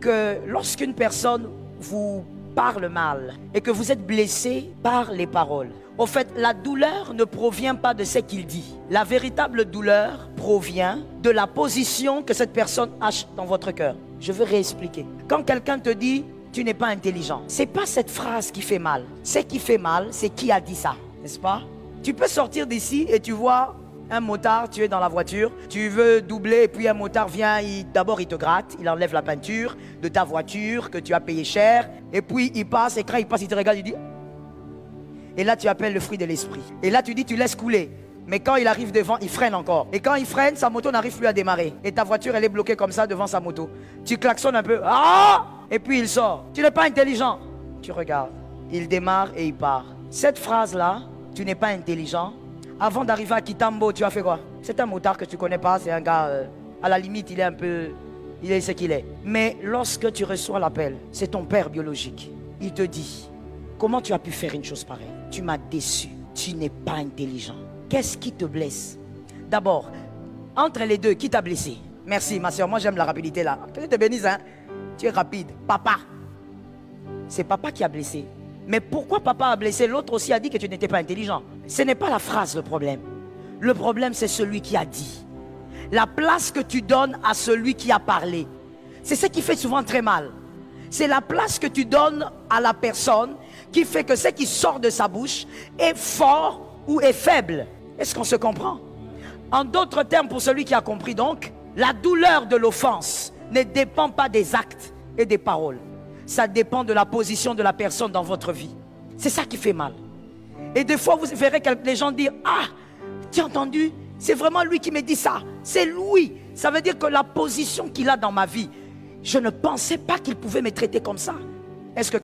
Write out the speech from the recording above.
que lorsqu'une personne vous parle mal et que vous êtes blessé par les paroles, au fait, la douleur ne provient pas de ce qu'il dit. La véritable douleur provient de la position que cette personne a dans votre cœur. Je veux réexpliquer. Quand quelqu'un te dit « tu n'es pas intelligent », ce n'est pas cette phrase qui fait mal. Ce qui fait mal, c'est qui a dit ça, n'est-ce pas? Tu peux sortir d'ici et tu vois un motard, tu es dans la voiture, tu veux doubler et puis un motard vient, d'abord il te gratte, il enlève la peinture de ta voiture que tu as payé cher et puis il passe et quand il passe il te regarde, il dit... Et là tu appelles le fruit de l'esprit. Et là tu dis tu laisses couler. Mais quand il arrive devant, il freine encore. Et quand il freine, sa moto n'arrive plus à démarrer. Et ta voiture elle est bloquée comme ça devant sa moto. Tu klaxonnes un peu. Ah! Et puis il sort. Tu n'es pas intelligent. Tu regardes. Il démarre et il part. Cette phrase là, tu n'es pas intelligent. Avant d'arriver à Kitambo, tu as fait quoi? C'est un motard que tu connais pas, c'est un gars, à la limite, il est un peu... Il est ce qu'il est. Mais lorsque tu reçois l'appel, c'est ton père biologique. Il te dit, comment tu as pu faire une chose pareille? Tu m'as déçu, tu n'es pas intelligent. Qu'est-ce qui te blesse? D'abord, entre les deux, qui t'a blessé? Merci ma soeur, moi j'aime la rapidité là. Que Dieu te bénisse, hein? Tu es rapide. Papa. C'est papa qui a blessé. Mais pourquoi papa a blessé? L'autre aussi a dit que tu n'étais pas intelligent. Ce n'est pas la phrase le problème. Le problème c'est celui qui a dit. La place que tu donnes à celui qui a parlé. C'est ce qui fait souvent très mal. C'est la place que tu donnes à la personne qui fait que ce qui sort de sa bouche est fort ou est faible. Est-ce qu'on se comprend? En d'autres termes, pour celui qui a compris donc, la douleur de l'offense ne dépend pas des actes et des paroles. Ça dépend de la position de la personne dans votre vie. C'est ça qui fait mal. Et des fois, vous verrez les gens dire « Ah, tu as entendu? C'est vraiment lui qui me dit ça. C'est lui. » Ça veut dire que la position qu'il a dans ma vie, je ne pensais pas qu'il pouvait me traiter comme ça. Est-ce que